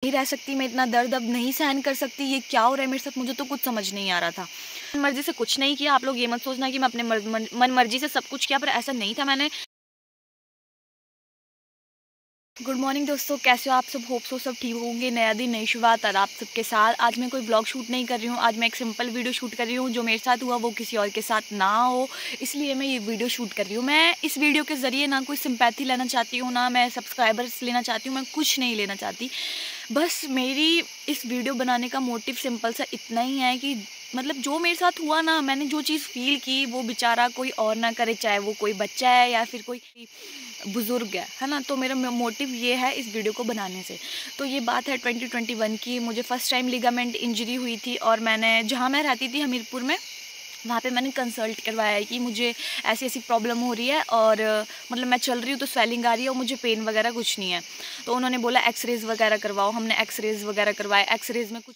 नहीं रह सकती, मैं इतना दर्द अब नहीं सहन कर सकती, ये क्या हो रहा है मेरे साथ, मुझे तो कुछ समझ नहीं आ रहा था। मन मर्जी से कुछ नहीं किया, आप लोग ये मत सोचना कि मैं अपने मन मर्जी से सब कुछ किया, पर ऐसा नहीं था। मैंने गुड मॉर्निंग दोस्तों, कैसे हो आप सब? होप सो सब ठीक होंगे। नया दिन नई शुरुआत और आप सबके साथ। आज मैं कोई ब्लॉग शूट नहीं कर रही हूँ, आज मैं एक सिंपल वीडियो शूट कर रही हूँ। जो मेरे साथ हुआ वो किसी और के साथ ना हो, इसलिए मैं ये वीडियो शूट कर रही हूँ। मैं इस वीडियो के ज़रिए ना कोई सिंपैथी लेना चाहती हूँ, ना मैं सब्सक्राइबर्स लेना चाहती हूँ, मैं कुछ नहीं लेना चाहती। बस मेरी इस वीडियो बनाने का मोटिव सिंपल सा इतना ही है कि मतलब जो मेरे साथ हुआ ना, मैंने जो चीज़ फील की वो बेचारा कोई और ना करे, चाहे वो कोई बच्चा है या फिर कोई बुज़ुर्ग है ना। तो मेरा मोटिव ये है इस वीडियो को बनाने से। तो ये बात है 2021 की। मुझे फ़र्स्ट टाइम लिगामेंट इंजरी हुई थी और मैंने जहाँ मैं रहती थी हमीरपुर में, वहाँ पे मैंने कंसल्ट करवाया है कि मुझे ऐसी ऐसी प्रॉब्लम हो रही है और मतलब मैं चल रही हूँ तो स्वेलिंग आ रही है और मुझे पेन वगैरह कुछ नहीं है। तो उन्होंने बोला एक्सरेज़ वगैरह करवाओ। हमने एक्सरेज़ वगैरह करवाए। एक्सरेज़ में कुछ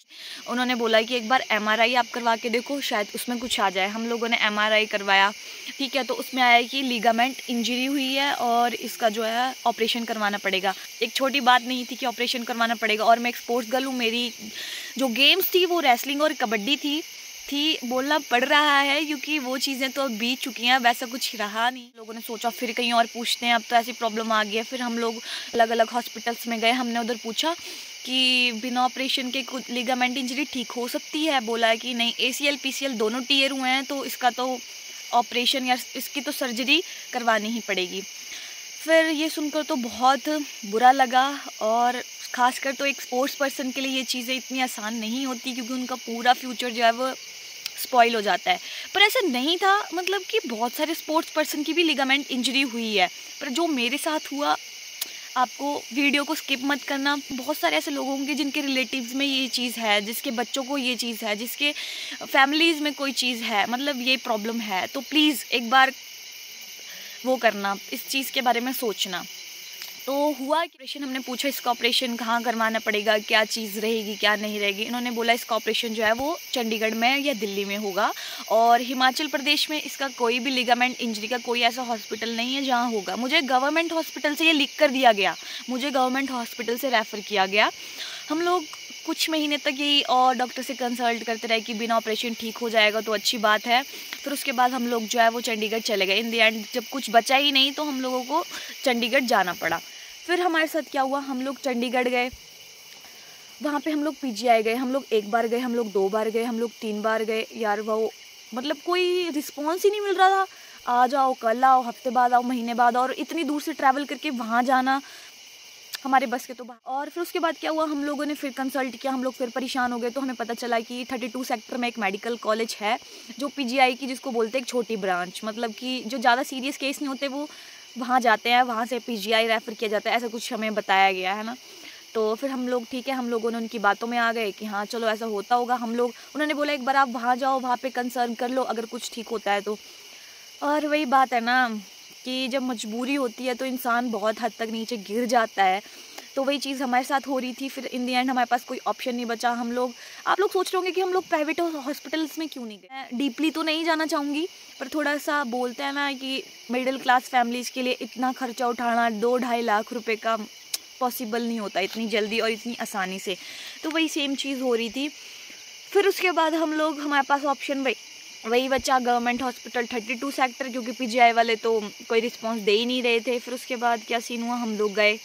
उन्होंने बोला कि एक बार एमआरआई आप करवा के देखो, शायद उसमें कुछ आ जाए। हम लोगों ने एमआरआई करवाया, ठीक है। तो उसमें आया कि लिगामेंट इंजरी हुई है और इसका जो है ऑपरेशन करवाना पड़ेगा। एक छोटी बात नहीं थी कि ऑपरेशन करवाना पड़ेगा। और मैं एक स्पोर्ट्स गर्ल हूँ, मेरी जो गेम्स थी वो रेसलिंग और कबड्डी थी बोलना पड़ रहा है क्योंकि वो चीज़ें तो बीत चुकी हैं, वैसा कुछ रहा नहीं। लोगों ने सोचा फिर कहीं और पूछते हैं, अब तो ऐसी प्रॉब्लम आ गई है। फिर हम लोग अलग अलग हॉस्पिटल्स में गए, हमने उधर पूछा कि बिना ऑपरेशन के कुछ लिगामेंट इंजरी ठीक हो सकती है। बोला है कि नहीं, ACL PCL दोनों टीयर हुए हैं तो इसका तो ऑपरेशन या इसकी तो सर्जरी करवानी ही पड़ेगी। फिर ये सुनकर तो बहुत बुरा लगा। और ख़ासकर तो एक स्पोर्ट्स पर्सन के लिए ये चीज़ें इतनी आसान नहीं होती क्योंकि उनका पूरा फ्यूचर जो है वो स्पॉइल हो जाता है। पर ऐसा नहीं था, मतलब कि बहुत सारे स्पोर्ट्स पर्सन की भी लिगामेंट इंजरी हुई है, पर जो मेरे साथ हुआ, आपको वीडियो को स्किप मत करना। बहुत सारे ऐसे लोग होंगे जिनके रिलेटिव्स में ये चीज़ है, जिसके बच्चों को ये चीज़ है, जिसके फैमिलीज़ में कोई चीज़ है, मतलब ये प्रॉब्लम है। तो प्लीज़ एक बार वो करना, इस चीज़ के बारे में सोचना। तो हुआ कि ऑपरेशन, हमने पूछा इसका ऑपरेशन कहाँ करवाना पड़ेगा, क्या चीज़ रहेगी क्या नहीं रहेगी। इन्होंने बोला इसका ऑपरेशन जो है वो चंडीगढ़ में या दिल्ली में होगा और हिमाचल प्रदेश में इसका कोई भी लिगामेंट इंजरी का कोई ऐसा हॉस्पिटल नहीं है जहाँ होगा। मुझे गवर्नमेंट हॉस्पिटल से ये लिख कर दिया गया, मुझे गवर्नमेंट हॉस्पिटल से रेफ़र किया गया। हम लोग कुछ महीने तक यही और डॉक्टर से कंसल्ट करते रहे कि बिना ऑपरेशन ठीक हो जाएगा तो अच्छी बात है। फिर उसके बाद हम लोग जो है वो चंडीगढ़ चले गए। इन द एंड जब कुछ बचा ही नहीं तो हम लोगों को चंडीगढ़ जाना पड़ा। फिर हमारे साथ क्या हुआ, हम लोग चंडीगढ़ गए, वहाँ पे हम लोग PGI गए। हम लोग 1 बार गए, हम लोग 2 बार गए, हम लोग 3 बार गए। यार वो मतलब कोई रिस्पॉन्स ही नहीं मिल रहा था। आ जाओ, कल आओ, हफ्ते बाद आओ, महीने बाद, और इतनी दूर से ट्रैवल करके वहाँ जाना हमारे बस के तो बाहर। और फिर उसके बाद क्या हुआ, हम लोगों ने फिर कंसल्ट किया, हम लोग फिर परेशान हो गए। तो हमें पता चला कि 32 सेक्टर में एक मेडिकल कॉलेज है जो PGI की, जिसको बोलते हैं एक छोटी ब्रांच, मतलब कि जो ज़्यादा सीरियस केस नहीं होते वो वहाँ जाते हैं, वहाँ से PGI रेफ़र किया जाता है, ऐसा कुछ हमें बताया गया है ना। तो फिर हम लोग ठीक है, हम लोगों ने उनकी बातों में आ गए कि हाँ चलो ऐसा होता होगा। हम लोग, उन्होंने बोला एक बार आप वहाँ जाओ, वहाँ पे कंसर्न कर लो, अगर कुछ ठीक होता है तो। और वही बात है ना कि जब मजबूरी होती है तो इंसान बहुत हद तक नीचे गिर जाता है। तो वही चीज़ हमारे साथ हो रही थी। फिर इन द एंड हमारे पास कोई ऑप्शन नहीं बचा। हम लोग, आप लोग सोच रहे होंगे कि हम लोग प्राइवेट हॉस्पिटल्स में क्यों नहीं गए। मैं डीपली तो नहीं जाना चाहूँगी, पर थोड़ा सा बोलते हैं ना कि मिडिल क्लास फैमिलीज़ के लिए इतना खर्चा उठाना 2-2.5 लाख रुपए का पॉसिबल नहीं होता इतनी जल्दी और इतनी आसानी से। तो वही सेम चीज़ हो रही थी। फिर उसके बाद हम लोग, हमारे पास ऑप्शन वही बचा गवर्नमेंट हॉस्पिटल 32 सेक्टर, क्योंकि PGI वाले तो कोई रिस्पांस दे ही नहीं रहे थे। फिर उसके बाद क्या सीन हुआ, हम लोग गए,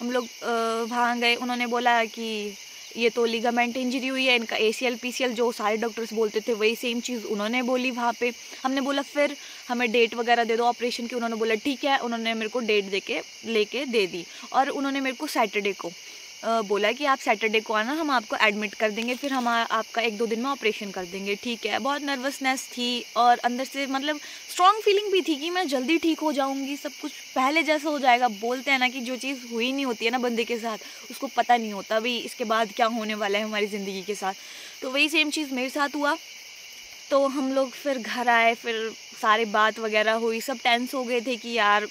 वहाँ गए। उन्होंने बोला कि ये तो लिगामेंट इंजरी हुई है, इनका ACL PCL जो सारे डॉक्टर्स बोलते थे वही सेम चीज़ उन्होंने बोली वहाँ पे। हमने बोला फिर हमें डेट वगैरह दे दो ऑपरेशन की। उन्होंने बोला ठीक है। उन्होंने मेरे को डेट लेके दे दी और उन्होंने मेरे को सैटरडे को बोला कि आप सैटरडे को आना, हम आपको एडमिट कर देंगे, फिर हम आपका 1-2 दिन में ऑपरेशन कर देंगे। ठीक है। बहुत नर्वसनेस थी और अंदर से मतलब स्ट्रॉन्ग फीलिंग भी थी कि मैं जल्दी ठीक हो जाऊंगी, सब कुछ पहले जैसा हो जाएगा। बोलते हैं ना कि जो चीज़ हुई नहीं होती है ना बंदे के साथ, उसको पता नहीं होता भाई इसके बाद क्या होने वाला है हमारी ज़िंदगी के साथ। तो वही सेम चीज़ मेरे साथ हुआ। तो हम लोग फिर घर आए, फिर सारी बात वगैरह हुई, सब टेंस हो गए थे कि यार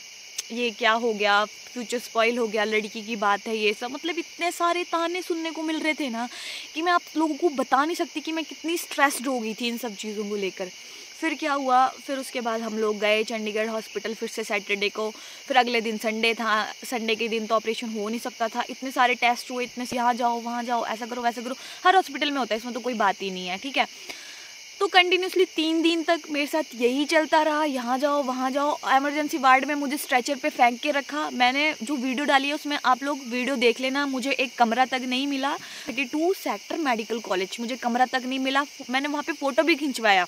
ये क्या हो गया, फ्यूचर स्पॉइल हो गया, लड़की की बात है, ये सब मतलब इतने सारे ताने सुनने को मिल रहे थे ना कि मैं आप लोगों को बता नहीं सकती कि मैं कितनी स्ट्रेस्ड हो गई थी इन सब चीज़ों को लेकर। फिर क्या हुआ, फिर उसके बाद हम लोग गए चंडीगढ़ हॉस्पिटल फिर से सैटरडे को। फिर अगले दिन संडे था, संडे के दिन तो ऑपरेशन हो नहीं सकता था, इतने सारे टेस्ट हुए, इतने से यहाँ जाओ वहाँ जाओ, ऐसा करो वैसा करो, हर हॉस्पिटल में होता है, इसमें तो कोई बात ही नहीं है, ठीक है। तो कंटिन्यूसली 3 दिन तक मेरे साथ यही चलता रहा, यहाँ जाओ वहाँ जाओ। एमरजेंसी वार्ड में मुझे स्ट्रेचर पे फेंक के रखा। मैंने जो वीडियो डाली है उसमें आप लोग वीडियो देख लेना, मुझे एक कमरा तक नहीं मिला। 32 सेक्टर मेडिकल कॉलेज, मुझे कमरा तक नहीं मिला। मैंने वहाँ पे फ़ोटो भी खिंचवाया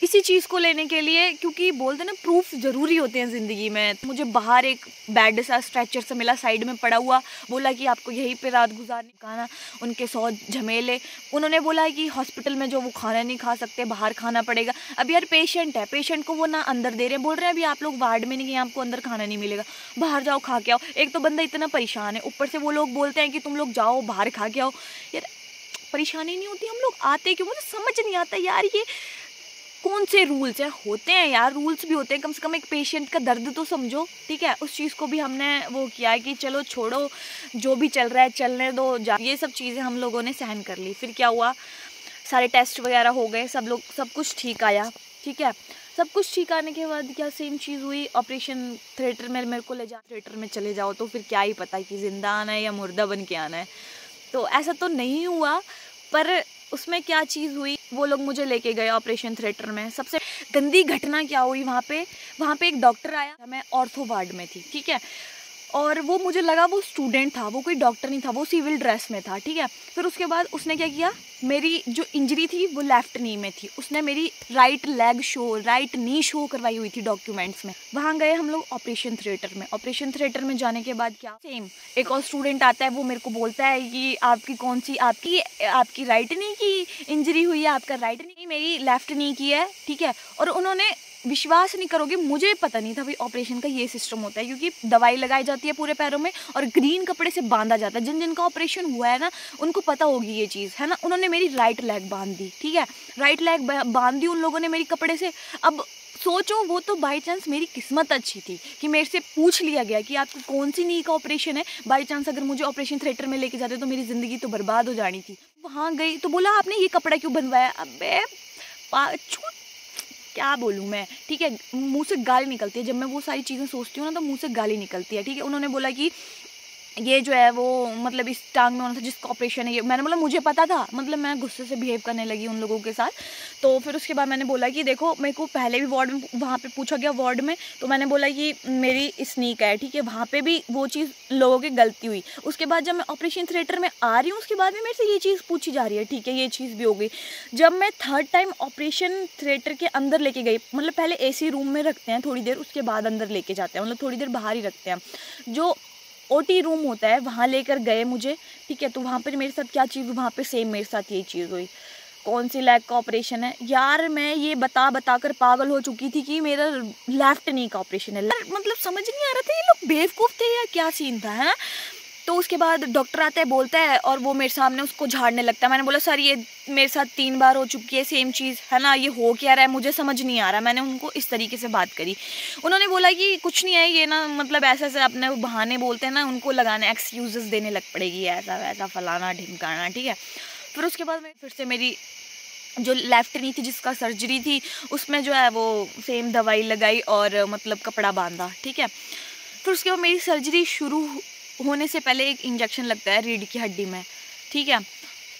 इसी चीज़ को लेने के लिए, क्योंकि बोलते ना प्रूफ ज़रूरी होते हैं ज़िंदगी में। मुझे बाहर एक बेड सा स्ट्रेचर से मिला, साइड में पड़ा हुआ, बोला कि आपको यहीं पे रात गुजारने का ना। उनके 100 झमेले। उन्होंने बोला कि हॉस्पिटल में जो वो खाना नहीं खा सकते, बाहर खाना पड़ेगा। अब यार पेशेंट है, पेशेंट को वो ना अंदर दे रहे हैं, बोल रहे हैं अभी आप लोग वार्ड में नहीं गए, आपको अंदर खाना नहीं मिलेगा, बाहर जाओ खा के आओ। एक तो बंदा इतना परेशान है, ऊपर से वो लोग बोलते हैं कि तुम लोग जाओ बाहर खा के आओ। यार परेशानी नहीं होती, हम लोग आते क्यों? मुझे समझ नहीं आता यार, ये कौन से रूल्स हैं? होते हैं यार, रूल्स भी होते हैं, कम से कम एक पेशेंट का दर्द तो समझो, ठीक है। उस चीज़ को भी हमने वो किया है कि चलो छोड़ो, जो भी चल रहा है चलने दो। ये सब चीज़ें हम लोगों ने सहन कर ली। फिर क्या हुआ, सारे टेस्ट वगैरह हो गए, सब कुछ ठीक आया, ठीक है। सब कुछ ठीक आने के बाद क्या सेम चीज़ हुई, ऑपरेशन थिएटर में मेरे को ले जा, थिएटर में चले जाओ तो फिर क्या ही पता कि ज़िंदा आना है या मुर्दा बन के आना है। तो ऐसा तो नहीं हुआ, पर उसमें क्या चीज़ हुई, वो लोग मुझे लेके गए ऑपरेशन थिएटर में। सबसे गंदी घटना क्या हुई वहाँ पे एक डॉक्टर आया, मैं ऑर्थो वार्ड में थी, ठीक है। और वो मुझे लगा वो स्टूडेंट था, वो कोई डॉक्टर नहीं था, वो सिविल ड्रेस में था, ठीक है। फिर उसके बाद उसने क्या किया, मेरी जो इंजरी थी वो लेफ्ट नी में थी, उसने मेरी राइट नी शो करवाई हुई थी डॉक्यूमेंट्स में। वहाँ गए हम लोग ऑपरेशन थिएटर में। ऑपरेशन थिएटर में जाने के बाद क्या, सेम एक और स्टूडेंट आता है, वो मेरे को बोलता है कि आपकी कौन सी, आपकी राइट नी की इंजरी हुई है, आपका राइट नी, मेरी लेफ्ट नी की है, ठीक है। और उन्होंने, विश्वास नहीं करोगे, मुझे पता नहीं था भाई ऑपरेशन का ये सिस्टम होता है, क्योंकि दवाई लगाई जाती है पूरे पैरों में और ग्रीन कपड़े से बांधा जाता है। जिनका ऑपरेशन हुआ है ना उनको पता होगी ये चीज़, है ना। उन्होंने मेरी राइट लेग बांध दी, ठीक है, राइट लेग बांध दी उन लोगों ने मेरी कपड़े से। अब सोचो, वो तो बाई चांस मेरी किस्मत अच्छी थी कि मेरे से पूछ लिया गया कि आपको कौन सी नी का ऑपरेशन है। बाई चांस अगर मुझे ऑपरेशन थिएटर में लेके जाते तो मेरी ज़िंदगी तो बर्बाद हो जानी थी। वहाँ गई तो बोला आपने ये कपड़ा क्यों बनवाया। अबे क्या बोलूँ मैं, ठीक है, मुंह से गाली निकलती है जब मैं वो सारी चीज़ें सोचती हूँ ना, तो मुंह से गाली निकलती है, ठीक है। उन्होंने बोला कि ये जो है वो मतलब इस टांग में होना था जिसका ऑपरेशन है ये। मैंने बोला मुझे पता था, मतलब मैं गुस्से से बिहेव करने लगी उन लोगों के साथ। तो फिर उसके बाद मैंने बोला कि देखो, मेरे को पहले भी वार्ड में वहाँ पे पूछा गया वार्ड में, तो मैंने बोला कि मेरी इस नी का है, ठीक है। वहाँ पे भी वो चीज़ लोगों की गलती हुई। उसके बाद जब मैं ऑपरेशन थिएटर में आ रही हूँ उसके बाद भी मेरे से ये चीज़ पूछी जा रही है, ठीक है, ये चीज़ भी हो गई। जब मैं थर्ड टाइम ऑपरेशन थिएटर के अंदर लेके गई, मतलब पहले AC रूम में रखते हैं थोड़ी देर, उसके बाद अंदर लेके जाते हैं, मतलब थोड़ी देर बाहर ही रखते हैं, जो OT रूम होता है, वहाँ लेकर गए मुझे, ठीक है। तो वहाँ पर मेरे साथ क्या चीज़ हुई, वहाँ पे सेम मेरे साथ यही चीज़ हुई। कौन सी लेग का ऑपरेशन है यार, मैं ये बता कर पागल हो चुकी थी कि मेरा लेफ्ट नी का ऑपरेशन है। मतलब समझ नहीं आ रहा था ये लोग बेवकूफ़ थे या क्या सीन था, है ना। तो उसके बाद डॉक्टर आता है, बोलता है, और वो मेरे सामने उसको झाड़ने लगता है। मैंने बोला सर ये मेरे साथ 3 बार हो चुकी है सेम चीज़, है ना, ये हो क्या रहा है मुझे समझ नहीं आ रहा। मैंने उनको इस तरीके से बात करी। उन्होंने बोला कि कुछ नहीं है, ये ना मतलब ऐसे ऐसे अपने बहाने बोलते हैं ना, उनको लगाने एक्सक्यूज़ेस देने लग पड़ेगी, ऐसा वैसा फलाना ढिमकाना, ठीक है। फिर उसके बाद मैं फिर से मेरी जो लेफ्ट नी थी जिसका सर्जरी थी, उसमें जो है वो सेम दवाई लगाई और मतलब कपड़ा बांधा, ठीक है। फिर उसके बाद मेरी सर्जरी शुरू होने से पहले एक इंजेक्शन लगता है रीढ़ की हड्डी में, ठीक है,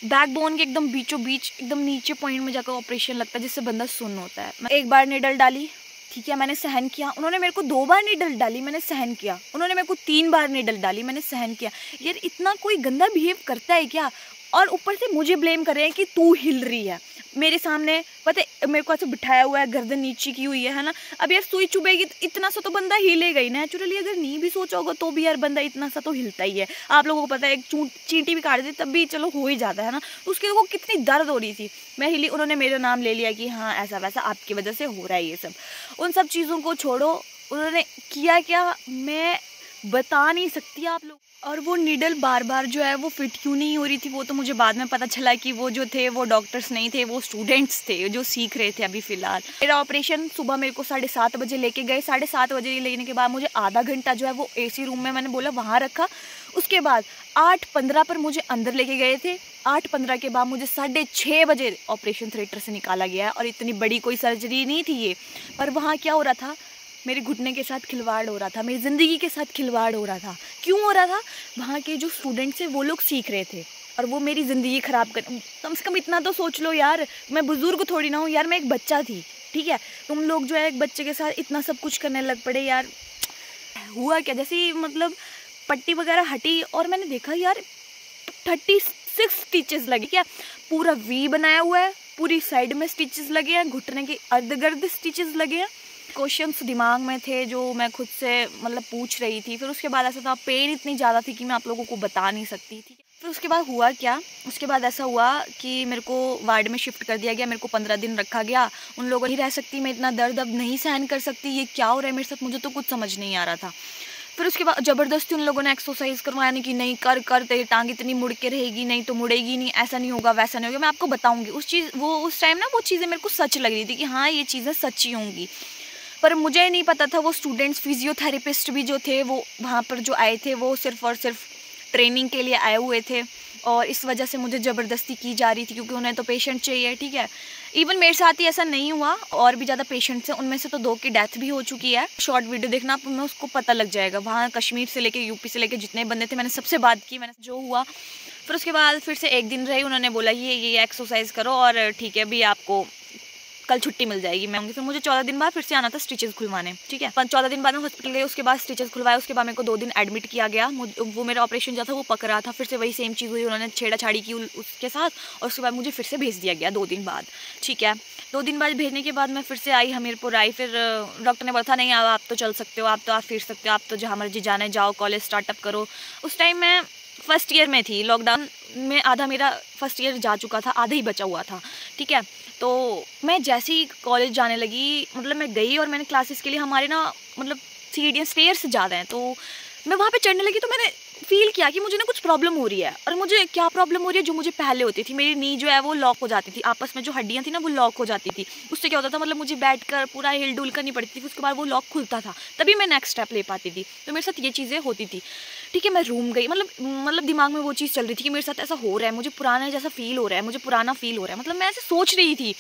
बैकबोन के एकदम बीचों बीच, एकदम नीचे पॉइंट में जाकर ऑपरेशन लगता है जिससे बंदा सुन्न होता है। मैं एक बार निडल डाली, ठीक है, मैंने सहन किया। उन्होंने मेरे को 2 बार निडल डाली, मैंने सहन किया। उन्होंने मेरे को 3 बार निडल डाली, मैंने सहन किया। यार इतना कोई गंदा बिहेव करता है क्या। और ऊपर से मुझे ब्लेम कर रहे हैं कि तू हिल रही है मेरे सामने, पता है मेरे को ऐसे बिठाया हुआ है, गर्दन नीचे की हुई है ना। अब यार सुई चुभेगी तो इतना सा तो बंदा हिलेगा ही। नेचुरली अगर नहीं भी सोचा होगा तो भी यार बंदा इतना सा तो हिलता ही है। आप लोगों को पता है, एक चींटी भी काट दी तब भी चलो हो ही जाता है ना। तो उसके को कितनी दर्द हो रही थी, मैं हिली। उन्होंने मेरा नाम ले लिया कि हाँ ऐसा वैसा आपकी वजह से हो रहा है ये सब। उन सब चीज़ों को छोड़ो, उन्होंने किया क्या मैं बता नहीं सकती आप लोग। और वो नीडल बार बार जो है वो फिट क्यों नहीं हो रही थी, वो तो मुझे बाद में पता चला कि वो जो थे वो डॉक्टर्स नहीं थे, वो स्टूडेंट्स थे जो सीख रहे थे अभी फ़िलहाल। मेरा ऑपरेशन सुबह मेरे को 7:30 बजे लेके गए। 7:30 बजे लेने के बाद मुझे आधा घंटा जो है वो AC रूम में मैंने बोला वहाँ रखा। उसके बाद 8:15 पर मुझे अंदर लेके गए थे। 8:15 के बाद मुझे 6:30 बजे ऑपरेशन थिएटर से निकाला गया है। और इतनी बड़ी कोई सर्जरी नहीं थी ये, पर वहाँ क्या हो रहा था, मेरे घुटने के साथ खिलवाड़ हो रहा था, मेरी ज़िंदगी के साथ खिलवाड़ हो रहा था। क्यों हो रहा था? वहाँ के जो स्टूडेंट्स हैं वो लोग सीख रहे थे और वो मेरी ज़िंदगी ख़राब कर। कम से कम इतना तो सोच लो यार, मैं बुज़ुर्ग थोड़ी ना हूँ यार, मैं एक बच्चा थी, ठीक है। तुम लोग जो है एक बच्चे के साथ इतना सब कुछ करने लग पड़े यार। हुआ क्या, जैसे मतलब पट्टी वगैरह हटी और मैंने देखा यार 36 स्टिचेस लगे। क्या पूरा वी बनाया हुआ है, पूरी साइड में स्टिचेस लगे हैं, घुटने के अर्ध गर्द स्टिचेस लगे हैं। क्वेश्चंस दिमाग में थे जो मैं खुद से मतलब पूछ रही थी। फिर उसके बाद ऐसा था, पेन इतनी ज़्यादा थी कि मैं आप लोगों को बता नहीं सकती थी। फिर उसके बाद हुआ क्या, उसके बाद ऐसा हुआ कि मेरे को वार्ड में शिफ्ट कर दिया गया। मेरे को 15 दिन रखा गया। उन लोगों नहीं रह सकती मैं, इतना दर्द अब नहीं सहन कर सकती, ये क्या हो रहा है मेरे साथ, मुझे तो कुछ समझ नहीं आ रहा था। फिर उसके बाद ज़बरदस्ती उन लोगों ने एक्सरसाइज करवाया, नहीं कि नहीं कर कर तेरी टांग इतनी मुड़ के रहेगी, नहीं तो मुड़ेगी नहीं, ऐसा नहीं होगा वैसा नहीं होगा। मैं आपको बताऊंगी उस टाइम ना वो चीज़ें मेरे को सच लग रही थी कि हाँ ये चीज़ें सच्ची होंगी। पर मुझे नहीं पता था वो स्टूडेंट्स, फिजियोथेरेपिस्ट भी जो थे वो वहाँ पर जो आए थे वो सिर्फ़ और सिर्फ ट्रेनिंग के लिए आए हुए थे। और इस वजह से मुझे ज़बरदस्ती की जा रही थी क्योंकि उन्हें तो पेशेंट चाहिए, ठीक है। इवन मेरे साथ ही ऐसा नहीं हुआ, और भी ज़्यादा पेशेंट्स हैं, उनमें से तो 2 की डेथ भी हो चुकी है। शॉर्ट वीडियो देखना आप, में उसको पता लग जाएगा। वहाँ कश्मीर से लेके यूपी से लेके जितने बंदे थे मैंने सबसे बात की, मैंने जो हुआ। फिर उसके बाद फिर से 1 दिन रही, उन्होंने बोला ये एक्सरसाइज करो और ठीक है अभी आपको कल छुट्टी मिल जाएगी मैं होंगी। फिर मुझे 14 दिन बाद फिर से आना था स्टिचेस खुलवाने, ठीक है। 14 दिन बाद मैं हॉस्पिटल गई, उसके बाद स्टिचेस खुलवाए। उसके बाद मेरे को 2 दिन एडमिट किया गया। वो मेरा ऑपरेशन जो था वो पक रहा था। फिर से वही सेम चीज़ हुई, उन्होंने छेड़ाछाड़ी की उसके साथ, और उसके बाद मुझे फिर से भेज दिया गया 2 दिन बाद, ठीक है। 2 दिन बाद भेजने के बाद मैं फिर से आई, हमीरपुर आई। फिर डॉक्टर ने बोला था नहीं आप तो चल सकते हो, आप तो आप फिर सकते हो, आप तो जहाँ मर्जी जाना है जाओ, कॉलेज स्टार्टअप करो। उस टाइम मैं फर्स्ट ईयर में थी, लॉकडाउन में आधा मेरा फर्स्ट ईयर जा चुका था, आधा ही बचा हुआ था, ठीक है। तो मैं जैसे ही कॉलेज जाने लगी, मतलब मैं गई और मैंने क्लासेस के लिए, हमारे ना मतलब सीढ़ियाँ स्टेयर्स ज़्यादा हैं, तो मैं वहाँ पे चढ़ने लगी तो मैंने फील किया कि मुझे ना कुछ प्रॉब्लम हो रही है। और मुझे क्या प्रॉब्लम हो रही है, जो मुझे पहले होती थी, मेरी नी जो है वो लॉक हो जाती थी, आपस में जो हड्डियाँ थी ना वो लॉक हो जाती थी। उससे क्या होता था, मतलब मुझे बैठकर पूरा हिल डुल करनी पड़ती थी, उसके बाद वो लॉक खुलता था, तभी मैं नेक्स्ट स्टेप ले पाती थी। तो मेरे साथ ये चीज़ें होती थी, ठीक है। मैं रूम गई, मतलब दिमाग में वो चीज़ चल रही थी कि मेरे साथ ऐसा हो रहा है, मुझे पुराना जैसा फील हो रहा है, मुझे पुराना फील हो रहा है, मतलब मैं ऐसे सोच रही थी।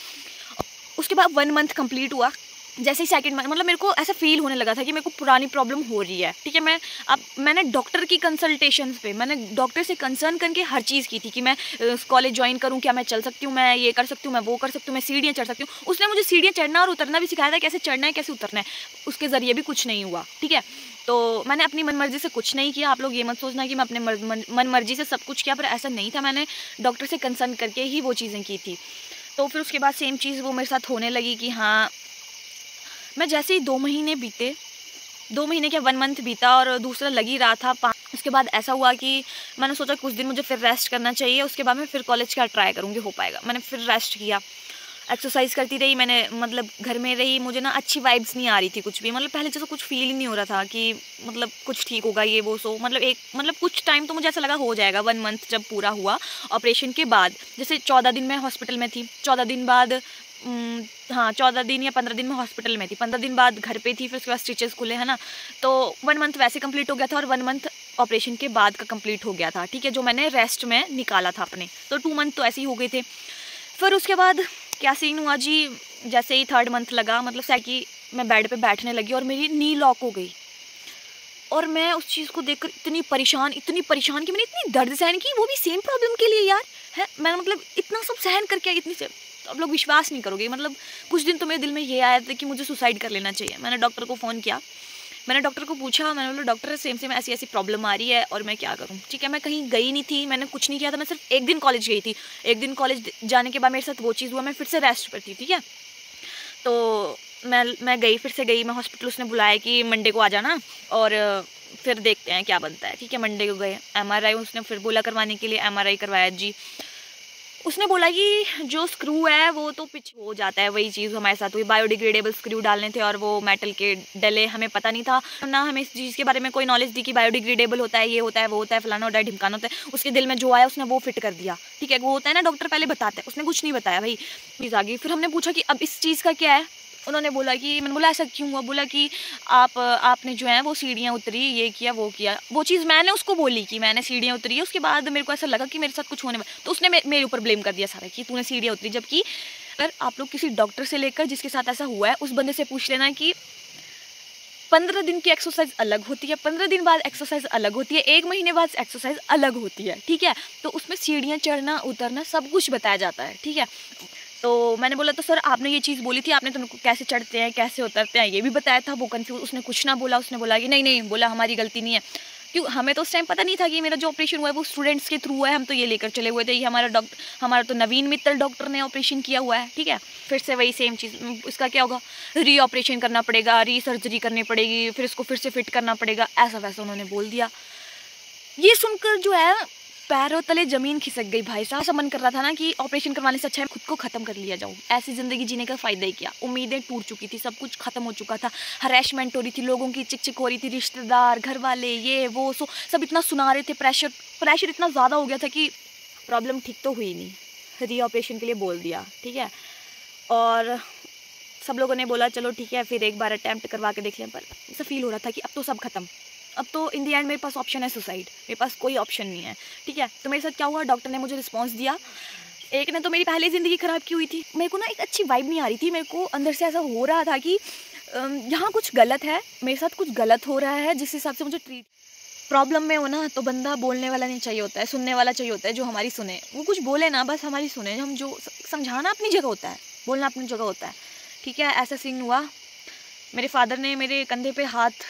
उसके बाद 1 मंथ कंप्लीट हुआ। जैसे ही 2nd मंथ, मतलब मेरे को ऐसा फील होने लगा था कि मेरे को पुरानी प्रॉब्लम हो रही है, ठीक है। मैंने डॉक्टर की कंसल्टेशंस पे, मैंने डॉक्टर से कंसर्न करके हर चीज़ की थी कि मैं कॉलेज ज्वाइन करूं, क्या मैं चल सकती हूँ, मैं ये कर सकती हूँ, मैं वो कर सकती हूँ, मैं सीढ़ियाँ चढ़ सकती हूँ। उसने मुझे सीढ़ियाँ चढ़ना और उतरना भी सिखाया था, कैसे चढ़ना है कैसे उतरना है। उसके ज़रिए भी कुछ नहीं हुआ, ठीक है। तो मैंने अपनी मन मर्जी से कुछ नहीं किया। आप लोग ये मत सोचना कि मैं अपने मन मर्जी से सब कुछ किया, पर ऐसा नहीं था। मैंने डॉक्टर से कंसर्न करके ही वो चीज़ें की थी। तो फिर उसके बाद सेम चीज़ वो मेरे साथ होने लगी कि हाँ, मैं जैसे ही 2 महीने बीते, 2 महीने क्या 1 मंथ बीता और दूसरा लग ही रहा था। उसके बाद ऐसा हुआ कि मैंने सोचा कुछ दिन मुझे फिर रेस्ट करना चाहिए, उसके बाद मैं फिर कॉलेज का ट्राई करूँगी, हो पाएगा। मैंने फिर रेस्ट किया, एक्सरसाइज करती रही, मैंने मतलब घर में रही। मुझे ना अच्छी वाइब्स नहीं आ रही थी कुछ भी, मतलब पहले जैसा कुछ फील ही नहीं हो रहा था कि मतलब कुछ ठीक होगा ये वो। सो मतलब कुछ टाइम तो मुझे ऐसा लगा हो जाएगा। 1 मंथ जब पूरा हुआ ऑपरेशन के बाद, जैसे 14 दिन मैं हॉस्पिटल में थी, 14 दिन बाद हाँ 14 दिन या 15 दिन में हॉस्पिटल में थी, 15 दिन बाद घर पे थी। फिर उसके बाद स्टिचेस खुले, है ना। तो 1 मंथ वैसे कंप्लीट हो गया था और 1 मंथ ऑपरेशन के बाद का कंप्लीट हो गया था, ठीक है, जो मैंने रेस्ट में निकाला था अपने। तो 2 मंथ तो ऐसे ही हो गए थे। फिर उसके बाद क्या सीन हुआ जी, जैसे ही 3rd मंथ लगा, मतलब सैकी मैं बेड पे बैठने लगी और मेरी नी लॉक हो गई। और मैं उस चीज़ को देखकर इतनी परेशान कि मैंने इतनी दर्द सहन की, वो भी सेम प्रॉब्लम के लिए यार है। मैंने मतलब इतना सब सहन करके इतनी से, तो आप लोग विश्वास नहीं करोगे, मतलब कुछ दिन तो मेरे दिल में ये आया था कि मुझे सुसाइड कर लेना चाहिए। मैंने डॉक्टर को फ़ोन किया, मैंने डॉक्टर को पूछा, मैंने बोला डॉक्टर सेम ऐसी ऐसी प्रॉब्लम आ रही है और मैं क्या करूं, ठीक है। मैं कहीं गई नहीं थी, मैंने कुछ नहीं किया था, मैं सिर्फ 1 दिन कॉलेज गई थी। 1 दिन कॉलेज जाने के बाद मेरे साथ वो चीज़ हुआ, मैं फिर से रेस्ट पर थी, ठीक है। तो मैं गई, फिर से गई मैं हॉस्पिटल। उसने बुलाया कि मंडे को आ जाना और फिर देखते हैं क्या बनता है, ठीक है। मंडे को गए, MRI उसने फिर बोला करवाने के लिए, MRI करवाया जी। उसने बोला कि जो स्क्रू है वो तो पीछे हो जाता है, वही चीज़ हमारे साथ हुई। बायोडिग्रेडेबल स्क्रू डालने थे और वो मेटल के डले, हमें पता नहीं था ना, हमें इस चीज़ के बारे में कोई नॉलेज दी कि बायोडिग्रेडेबल होता है, ये होता है, वो होता है, फलाना होता है, ढिमकाना होता है। उसके दिल में जो आया उसने वो फिट कर दिया, ठीक है। वो होता है ना, डॉक्टर पहले बताते हैं, उसने कुछ नहीं बताया भाई, चीज़ आ गई। फिर हमने पूछा कि अब इस चीज़ का क्या है। उन्होंने बोला कि, मैंने बोला ऐसा क्यों हुआ। बोला कि आपने जो है वो सीढ़ियाँ उतरी, ये किया वो किया। वो चीज़ मैंने उसको बोली कि मैंने सीढ़ियाँ उतरी है, उसके बाद मेरे को ऐसा लगा कि मेरे साथ कुछ होने वाला, तो उसने मेरे ऊपर ब्लेम कर दिया सारा कि तूने सीढ़ियाँ उतरी। जबकि अगर आप लोग किसी डॉक्टर से लेकर जिसके साथ ऐसा हुआ है उस बंदे से पूछ लेना कि 15 दिन की एक्सरसाइज अलग होती है, 15 दिन बाद एक्सरसाइज अलग होती है, 1 महीने बाद एक्सरसाइज अलग होती है, ठीक है। तो उसमें सीढ़ियाँ चढ़ना उतरना सब कुछ बताया जाता है, ठीक है। तो मैंने बोला तो सर आपने ये चीज़ बोली थी, आपने तुमको कैसे चढ़ते हैं कैसे उतरते हैं ये भी बताया था। वो कंफ्यूज, उसने कुछ ना बोला, उसने बोला कि नहीं नहीं, बोला हमारी गलती नहीं है। क्यों, हमें तो उस टाइम पता नहीं था कि मेरा जो ऑपरेशन हुआ है वो स्टूडेंट्स के थ्रू है, हम तो ये लेकर चले हुए थे, ये हमारा तो नवीन मित्तल डॉक्टर ने ऑपरेशन किया हुआ है, ठीक है। फिर से वही सेम चीज़, इसका क्या होगा, री ऑपरेशन करना पड़ेगा, री सर्जरी करनी पड़ेगी, फिर इसको फिर से फिट करना पड़ेगा, ऐसा वैसा उन्होंने बोल दिया। ये सुनकर जो है पैरों तले ज़मीन खिसक गई भाई साहब। ऐसा मन कर रहा था ना कि ऑपरेशन करवाने से अच्छा है खुद को ख़त्म कर लिया जाऊँ, ऐसी ज़िंदगी जीने का फ़ायदा ही क्या। उम्मीदें टूट चुकी थी, सब कुछ ख़त्म हो चुका था, हरेसमेंट हो रही थी, लोगों की चिक चिक हो रही थी, रिश्तेदार घर वाले ये वो सब इतना सुना रहे थे, प्रेशर इतना ज़्यादा हो गया था कि प्रॉब्लम ठीक तो हुई नहीं, री ऑपरेशन के लिए बोल दिया, ठीक है। और सब लोगों ने बोला चलो ठीक है फिर एक बार अटैम्प्ट करवा के देख लें, पर ऐसा फील हो रहा था कि अब तो सब खत्म, अब तो इन दी एंड मेरे पास ऑप्शन है सुसाइड, मेरे पास कोई ऑप्शन नहीं है, ठीक है। तो मेरे साथ क्या हुआ, डॉक्टर ने मुझे रिस्पांस दिया। एक ने तो मेरी पहले ज़िंदगी ख़राब की हुई थी, मेरे को ना एक अच्छी वाइब नहीं आ रही थी, मेरे को अंदर से ऐसा हो रहा था कि यहाँ कुछ गलत है, मेरे साथ कुछ गलत हो रहा है, जिस हिसाब से मुझे ट्रीट। प्रॉब्लम में हो ना तो बंदा बोलने वाला नहीं चाहिए होता है, सुनने वाला चाहिए होता है, जो हमारी सुने। वो कुछ बोले ना बस हमारी सुने, हम जो समझाना अपनी जगह होता है, बोलना अपनी जगह होता है, ठीक है। ऐसा सीन हुआ, मेरे फादर ने मेरे कंधे पे हाथ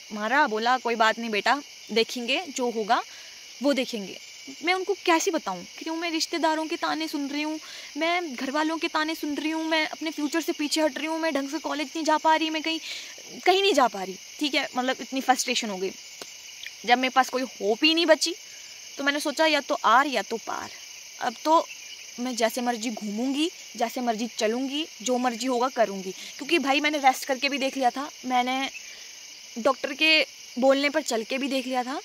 मारा, बोला कोई बात नहीं बेटा, देखेंगे जो होगा वो देखेंगे। मैं उनको कैसे बताऊं, क्यों मैं रिश्तेदारों के ताने सुन रही हूँ, मैं घर वालों के ताने सुन रही हूँ, मैं अपने फ्यूचर से पीछे हट रही हूँ, मैं ढंग से कॉलेज नहीं जा पा रही, मैं कहीं नहीं जा पा रही, ठीक है। मतलब इतनी फ्रस्ट्रेशन हो गई। जब मेरे पास कोई होप ही नहीं बची तो मैंने सोचा या तो आर या तो पार। अब तो मैं जैसे मर्जी घूमूंगी, जैसे मर्जी चलूंगी, जो मर्जी होगा करूंगी, क्योंकि भाई मैंने रेस्ट करके भी देख लिया था, मैंने डॉक्टर के बोलने पर चल के भी देख लिया था,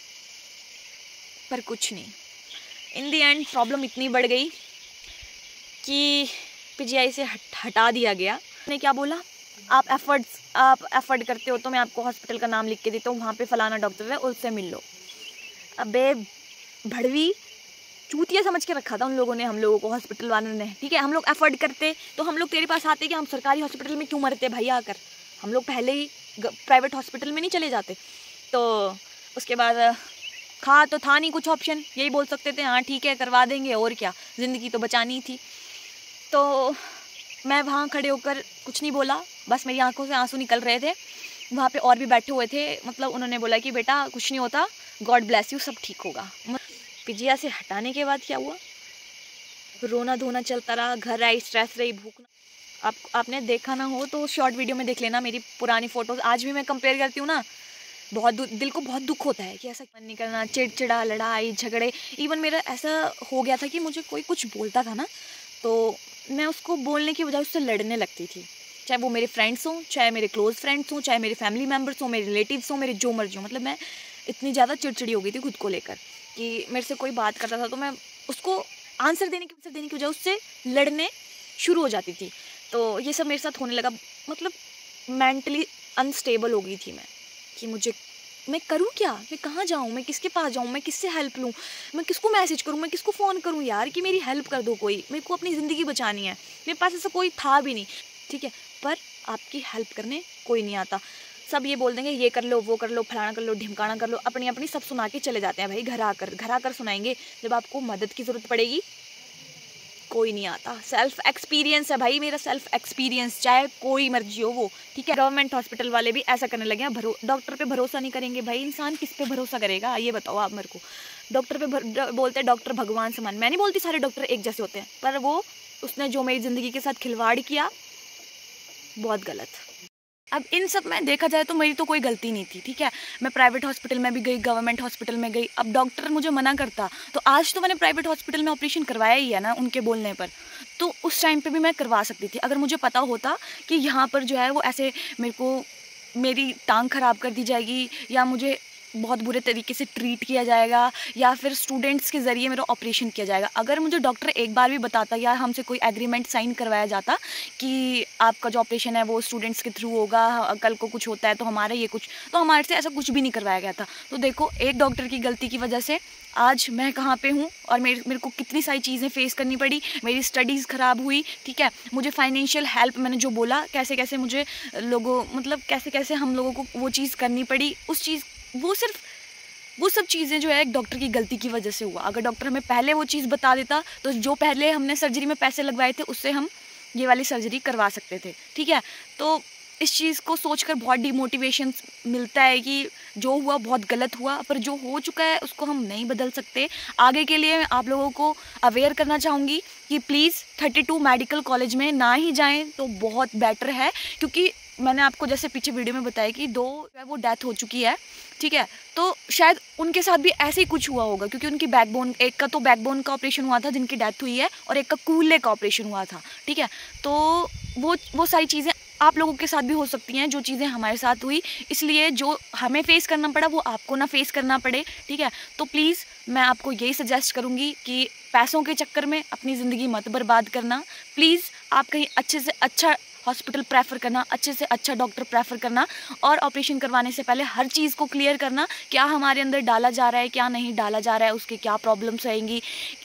पर कुछ नहीं। इन दी एंड प्रॉब्लम इतनी बढ़ गई कि पीजीआई से हटा दिया गया। ने क्या बोला, आप एफर्ड करते हो तो मैं आपको हॉस्पिटल का नाम लिख के देता हूँ, वहाँ पे फलाना डॉक्टर है उससे मिल लो। अबे भड़वी, चूतिया समझ के रखा था उन लोगों ने हम लोगों को, हॉस्पिटल वालों ने, ठीक है। हम लोग एफर्ड करते तो हम लोग तेरे पास आते कि हम सरकारी हॉस्पिटल में क्यों मरते भैया आकर, हम लोग पहले ही प्राइवेट हॉस्पिटल में नहीं चले जाते। तो उसके बाद तो था नहीं कुछ ऑप्शन, यही बोल सकते थे हाँ ठीक है करवा देंगे, और क्या, ज़िंदगी तो बचानी थी। तो मैं वहाँ खड़े होकर कुछ नहीं बोला, बस मेरी आंखों से आंसू निकल रहे थे। वहाँ पे और भी बैठे हुए थे, मतलब उन्होंने बोला कि बेटा कुछ नहीं होता, गॉड ब्लेस यू, सब ठीक होगा। पीजीआई से हटाने के बाद क्या हुआ, रोना धोना चलता रहा, घर आई, स्ट्रेस रही, भूख। आपने देखा ना हो तो शॉर्ट वीडियो में देख लेना मेरी पुरानी फ़ोटोज़, आज भी मैं कंपेयर करती हूँ ना, बहुत दिल को बहुत दुख होता है कि ऐसा मन नहीं करना, चिड़चिड़ा, लड़ाई झगड़े। इवन मेरा ऐसा हो गया था कि मुझे कोई कुछ बोलता था ना तो मैं उसको बोलने की बजाय उससे लड़ने लगती थी, चाहे वो मेरे फ्रेंड्स हों, चाहे मेरे क्लोज़ फ्रेंड्स हों, चाहे मेरे फैमिली मेम्बर्स हों, मेरे रिलेटिव्स हों, मेरे जो मर्जी हों। मतलब मैं इतनी ज़्यादा चिड़चिड़ी हो गई थी खुद को लेकर कि मेरे से कोई बात करता था तो मैं उसको आंसर देने की बजाय उससे लड़ने शुरू हो जाती थी। तो ये सब मेरे साथ होने लगा, मतलब मेंटली अनस्टेबल हो गई थी मैं कि मैं करूँ क्या, मैं कहाँ जाऊँ, मैं किसके पास जाऊँ, मैं किससे हेल्प लूँ, मैं किसको मैसेज करूँ, मैं किसको फ़ोन करूँ यार कि मेरी हेल्प कर दो कोई, मेरे को अपनी ज़िंदगी बचानी है। मेरे पास ऐसा कोई था भी नहीं, ठीक है, पर आपकी हेल्प करने कोई नहीं आता। सब ये बोल देंगे ये कर लो, वो कर लो, फलाना कर लो, ढिमकाना कर लो, अपनी सब सुना के चले जाते हैं भाई। घर आकर सुनाएंगे, जब आपको मदद की ज़रूरत पड़ेगी कोई नहीं आता। सेल्फ एक्सपीरियंस है भाई, मेरा सेल्फ एक्सपीरियंस, चाहे कोई मर्जी हो वो, ठीक है। गवर्नमेंट हॉस्पिटल वाले भी ऐसा करने लगे हैं, डॉक्टर पे भरोसा नहीं करेंगे भाई। इंसान किस पे भरोसा करेगा ये बताओ आप मेरे को। डॉक्टर पे बोलते हैं डॉक्टर भगवान समान, मैं नहीं बोलती सारे डॉक्टर एक जैसे होते हैं, पर उसने जो मेरी ज़िंदगी के साथ खिलवाड़ किया बहुत गलत। अब इन सब में देखा जाए तो मेरी तो कोई गलती नहीं थी, ठीक है। मैं प्राइवेट हॉस्पिटल में भी गई, गवर्नमेंट हॉस्पिटल में गई, अब डॉक्टर मुझे मना करता तो आज तो मैंने प्राइवेट हॉस्पिटल में ऑपरेशन करवाया ही है ना उनके बोलने पर। तो उस टाइम पे भी मैं करवा सकती थी अगर मुझे पता होता कि यहाँ पर जो है वो ऐसे मेरी टांग ख़राब कर दी जाएगी या मुझे बहुत बुरे तरीके से ट्रीट किया जाएगा या फिर स्टूडेंट्स के ज़रिए मेरा ऑपरेशन किया जाएगा। अगर मुझे डॉक्टर एक बार भी बताता या हमसे कोई एग्रीमेंट साइन करवाया जाता कि आपका जो ऑपरेशन है वो स्टूडेंट्स के थ्रू होगा, कल को कुछ होता है तो हमारा ये कुछ, तो हमारे से ऐसा कुछ भी नहीं करवाया गया था। तो देखो, एक डॉक्टर की गलती की वजह से आज मैं कहाँ पे हूँ और मेरे को कितनी सारी चीज़ें फेस करनी पड़ी। मेरी स्टडीज़ ख़राब हुई, ठीक है। मुझे फाइनेंशियल हेल्प, मैंने जो बोला कैसे कैसे मुझे लोगों मतलब कैसे कैसे हम लोगों को वो चीज़ करनी पड़ी, उस चीज़ वो सब चीज़ें जो है एक डॉक्टर की गलती की वजह से हुआ। अगर डॉक्टर हमें पहले वो चीज़ बता देता तो जो पहले हमने सर्जरी में पैसे लगवाए थे उससे हम ये वाली सर्जरी करवा सकते थे, ठीक है। तो इस चीज़ को सोचकर बहुत डिमोटिवेशन मिलता है कि जो हुआ बहुत गलत हुआ, पर जो हो चुका है उसको हम नहीं बदल सकते। आगे के लिए आप लोगों को अवेयर करना चाहूँगी कि प्लीज़ 32 मेडिकल कॉलेज में ना ही जाएं तो बहुत बेटर है, क्योंकि मैंने आपको जैसे पीछे वीडियो में बताया कि 2 वो डेथ हो चुकी है, ठीक है। तो शायद उनके साथ भी ऐसे ही कुछ हुआ होगा, क्योंकि उनकी बैकबोन, एक का तो बैकबोन का ऑपरेशन हुआ था जिनकी डेथ हुई है और एक का कूल्हे का ऑपरेशन हुआ था, ठीक है। तो वो सारी चीज़ें आप लोगों के साथ भी हो सकती हैं जो चीज़ें हमारे साथ हुई, इसलिए जो हमें फेस करना पड़ा वो आपको ना फेस करना पड़े, ठीक है। तो प्लीज़ मैं आपको यही सजेस्ट करूँगी कि पैसों के चक्कर में अपनी ज़िंदगी मत बर्बाद करना। प्लीज़ आप कहीं अच्छे से अच्छा हॉस्पिटल प्रेफर करना, अच्छे से अच्छा डॉक्टर प्रेफर करना और ऑपरेशन करवाने से पहले हर चीज़ को क्लियर करना, क्या हमारे अंदर डाला जा रहा है, क्या नहीं डाला जा रहा है, उसके क्या प्रॉब्लम्स रहेंगी,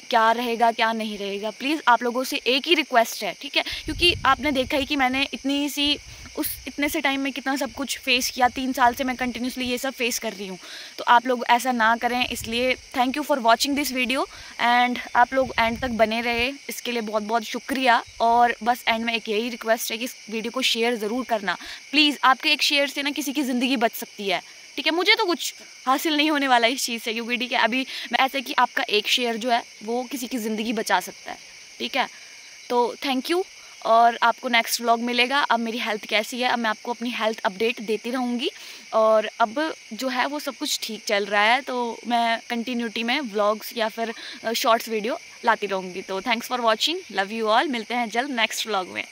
क्या रहेगा क्या नहीं रहेगा। प्लीज़ आप लोगों से एक ही रिक्वेस्ट है, ठीक है, क्योंकि आपने देखा ही कि मैंने इतने से टाइम में कितना सब कुछ फेस किया। 3 साल से मैं कंटिन्यूसली ये सब फेस कर रही हूँ, तो आप लोग ऐसा ना करें। इसलिए thank you for watching this video and आप लोग एंड तक बने रहे, इसके लिए बहुत बहुत शुक्रिया। और बस एंड में एक यही रिक्वेस्ट है कि इस वीडियो को शेयर ज़रूर करना प्लीज़। आपके एक शेयर से ना किसी की ज़िंदगी बच सकती है, ठीक है। मुझे तो कुछ हासिल नहीं होने वाला इस चीज़ से, क्योंकि ठीक है अभी मैं ऐसे कि आपका एक शेयर जो है वो किसी की ज़िंदगी बचा सकता है, ठीक है। तो थैंक यू, और आपको नेक्स्ट व्लॉग मिलेगा। अब मेरी हेल्थ कैसी है, अब मैं आपको अपनी हेल्थ अपडेट देती रहूँगी, और अब जो है वो सब कुछ ठीक चल रहा है, तो मैं कंटिन्यूटी में व्लॉग्स या फिर शॉर्ट्स वीडियो लाती रहूँगी। तो thanks for watching, love you all, मिलते हैं जल्द नेक्स्ट व्लॉग में।